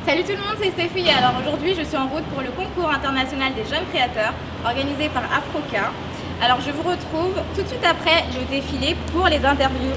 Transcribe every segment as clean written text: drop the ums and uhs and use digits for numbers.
Salut tout le monde, c'est Stéphie. Alors aujourd'hui, je suis en route pour le concours international des jeunes créateurs organisé par Afroca. Alors je vous retrouve tout de suite après le défilé pour les interviews.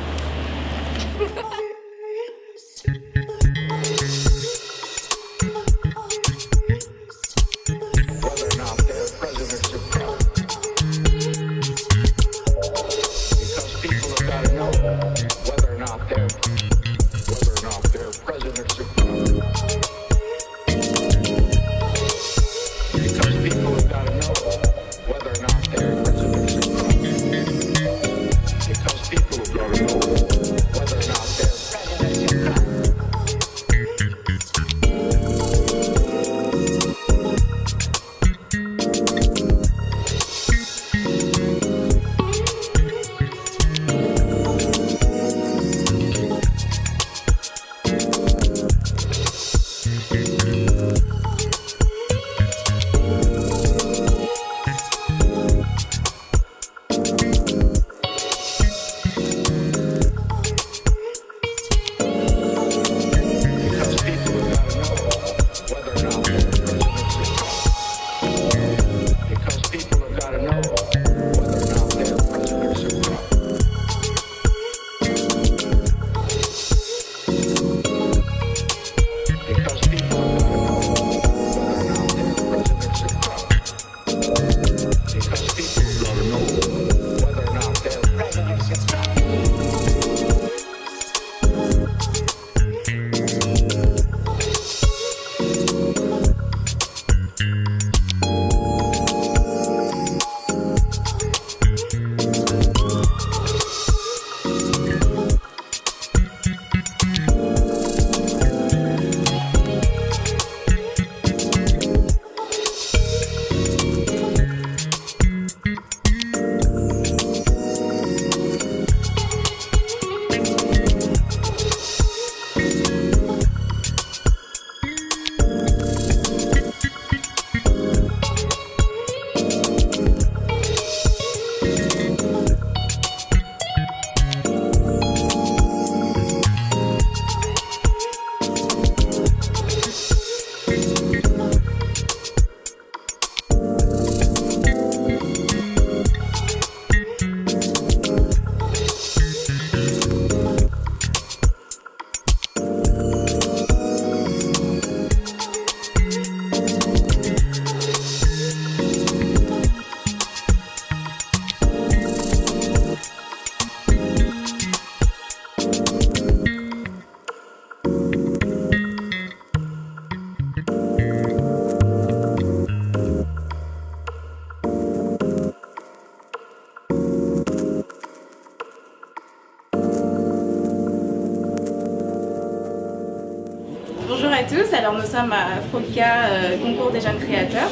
Bonjour à tous, alors nous sommes à Afroca, concours des jeunes créateurs.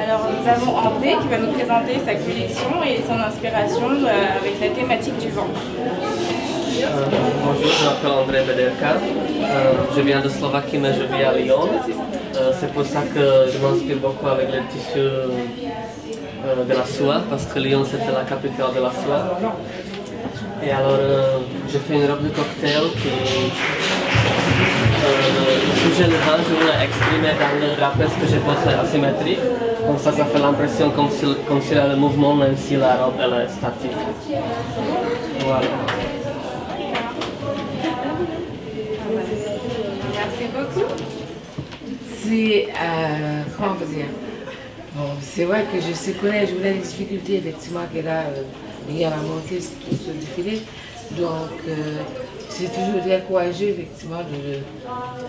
Alors nous avons André qui va nous présenter sa collection et son inspiration avec la thématique du vent. Bonjour, je m'appelle André Bederka, je viens de Slovaquie mais je vis à Lyon. C'est pour ça que je m'inspire beaucoup avec les tissus de la soie, parce que Lyon c'était la capitale de la soie. Et alors j'ai fait une robe de cocktail qui le sujet de vent, je voulais exprimer dans le drapé ce que j'ai posé asymétrique. Comme ça fait l'impression comme s'il y a le mouvement même si la robe elle est statique. Voilà. Merci beaucoup. C'est, comment on peut dire, bon, c'est vrai que je connais les difficultés effectivement qu'elle a liées à la montée de ce défilé. Donc, c'est toujours très courageux effectivement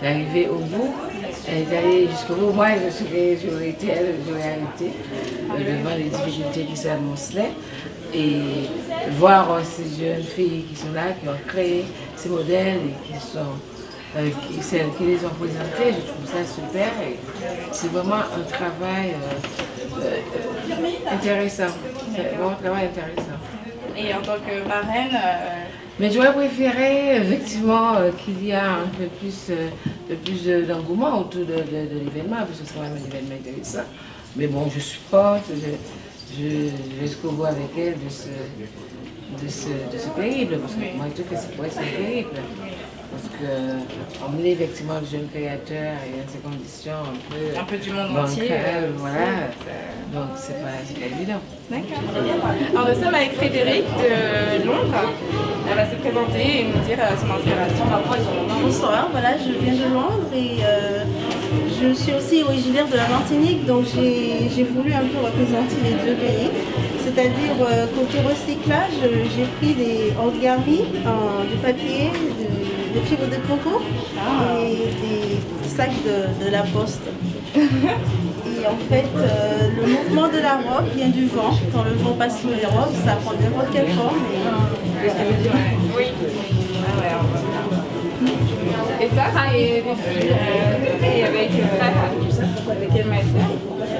d'arriver au bout et d'aller jusqu'au bout. Moi, j'aurais arrêté devant les difficultés qui s'annonçaient et voir ces jeunes filles qui sont là, qui ont créé ces modèles et celles qui les ont présentés, je trouve ça super. C'est vraiment un travail intéressant. C'est vraiment un travail intéressant. Et en tant que marraine, mais j'aurais préféré effectivement qu'il y ait un peu plus d'engouement autour de l'événement, parce que c'est quand même un événement intéressant. Mais bon, je supporte, je vais jusqu'au bout avec elle de ce périple, parce que moi je trouve que c'est presque un périple. Parce qu'on est effectivement le jeune créateur et dans ces conditions Un peu du monde entier. Voilà. Donc c'est pas évident. D'accord. Alors nous sommes avec Frédéric de Londres. Elle va se présenter et nous dire son inspiration. Bonsoir, voilà, je viens de Londres et je suis aussi originaire de la Martinique, donc j'ai voulu un peu représenter les deux pays. C'est-à-dire, côté recyclage, j'ai pris des origami, du papier, des fibres de coco et des sacs de la poste. Et en fait, le mouvement de la robe vient du vent. Quand le vent passe sur les robes, ça prend n'importe quelle forme. Oui. Et ça, c'est avec quelle matière?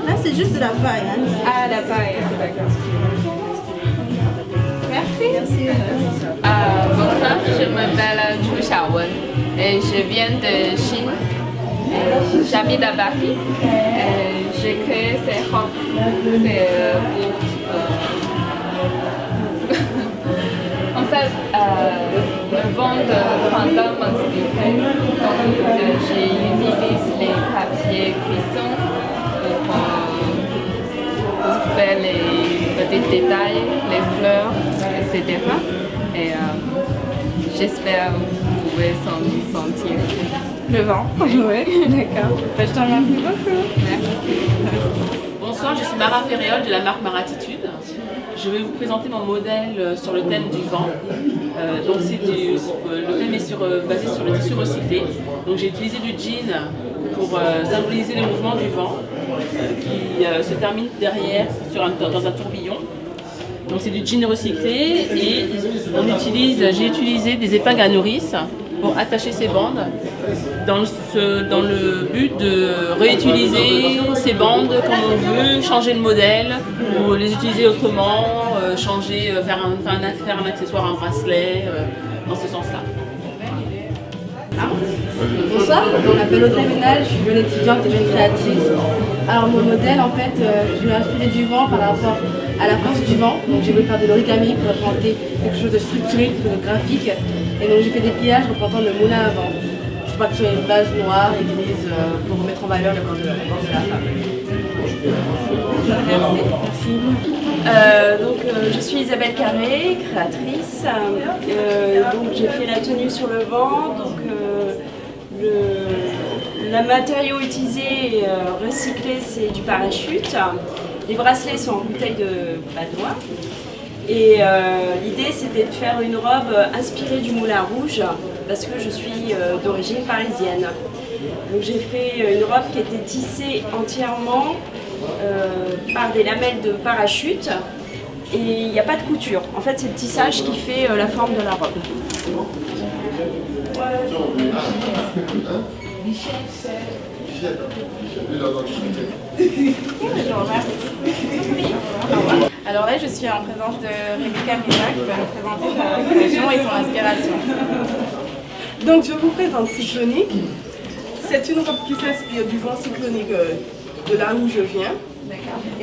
Là, c'est juste de la paille. Hein. Ah, la paille, d'accord. Merci. Bonsoir, je m'appelle Chu Xiaowen et je viens de Chine. J'habite à Paris. J'ai créé ces robes en fait, le vendre pendant mon spectacle. Donc, j'utilise les papiers cuisson pour faire les petits détails, les fleurs, etc. Et j'espère que vous pouvez s'en sentir. Le vent. Oui, d'accord. Je te remercie beaucoup. Merci. Bonsoir, je suis Mara Ferréol de la marque Maratitude. Je vais vous présenter mon modèle sur le thème du vent. Donc le thème est basé sur le tissu recyclé. Donc j'ai utilisé du jean pour symboliser le mouvement du vent qui se termine derrière dans un tourbillon. Donc c'est du jean recyclé et j'ai utilisé des épingles à nourrice pour attacher ces bandes dans le but de réutiliser ces bandes comme on veut, changer le modèle ou les utiliser autrement, faire un accessoire, un bracelet, dans ce sens-là. Bonsoir, je m'appelle Audrey Ménal, je suis jeune étudiante et jeune créatrice. Alors mon modèle, en fait, je l'ai inspiré du vent par rapport à la force du vent. Donc j'ai voulu faire de l'origami pour représenter quelque chose de structuré, de graphique. Et donc j'ai fait des pliages représentant le moulin à vent. Je suis partie sur une base noire et grise pour remettre en valeur le corps de la femme. Je suis Isabelle Carré, créatrice. Donc j'ai fait la tenue sur le vent. Donc le matériau utilisé recyclé, c'est du parachute. Les bracelets sont en bouteille de badois. Et l'idée, c'était de faire une robe inspirée du Moulin Rouge parce que je suis d'origine parisienne. Donc j'ai fait une robe qui était tissée entièrement par des lamelles de parachute et il n'y a pas de couture. En fait, c'est le tissage qui fait la forme de la robe. Alors là, je suis en présence de Rebecca Meza qui va nous présenter sa création et son inspiration. Donc je vous présente Cyclonique. C'est une robe qui s'inspire du vent cyclonique de là où je viens,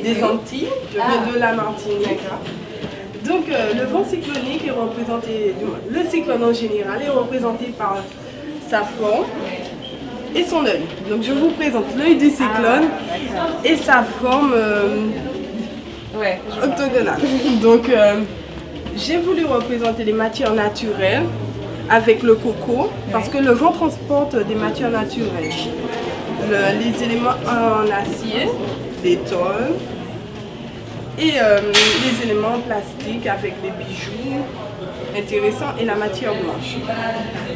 des Antilles. Je viens de la Martinique. Donc le vent cyclonique est représenté, le cyclone en général est représenté par sa forme et son œil. Donc je vous présente l'œil du cyclone et sa forme octogonale. Donc j'ai voulu représenter les matières naturelles avec le coco parce que le vent transporte des matières naturelles. Les éléments en acier, des tôles et les éléments en plastique avec des bijoux intéressants et la matière blanche.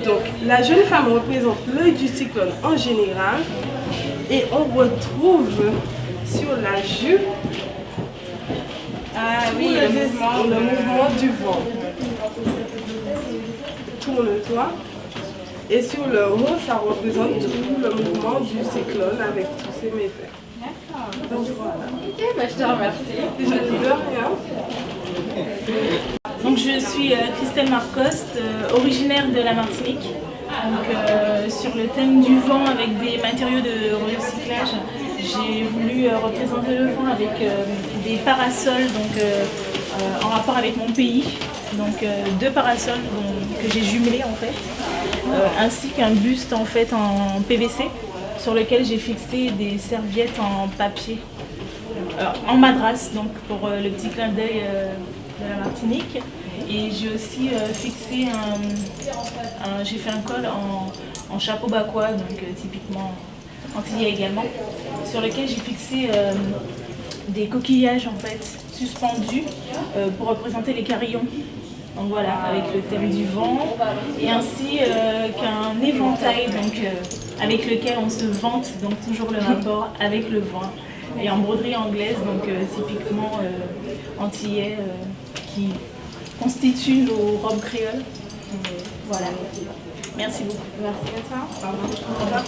Donc la jeune femme représente l'œil du cyclone en général et on retrouve sur la jupe le mouvement du vent. Tourne-toi. Et sur le haut, ça représente tout le mouvement du cyclone avec tous ses méfaits. D'accord. Donc voilà. Ok, je te remercie. Déjà de rien. Donc je suis Christelle Marcoste, originaire de la Martinique. Donc, sur le thème du vent avec des matériaux de recyclage, j'ai voulu représenter le vent avec des parasols, donc en rapport avec mon pays. Donc 2 parasols que j'ai jumelés en fait, ainsi qu'un buste en fait en PVC sur lequel j'ai fixé des serviettes en papier, en madras, donc pour le petit clin d'œil de la Martinique. Et j'ai aussi fixé j'ai fait un col en chapeau bakoua, donc typiquement antillais également, sur lequel j'ai fixé des coquillages en fait suspendus pour représenter les carillons. Donc voilà, avec le thème du vent, et ainsi qu'un éventail donc, avec lequel on se vante, donc toujours le rapport avec le vent. Et en broderie anglaise, donc typiquement antillais, qui constitue nos robes créoles. Voilà. Merci beaucoup. Merci à toi. Au revoir.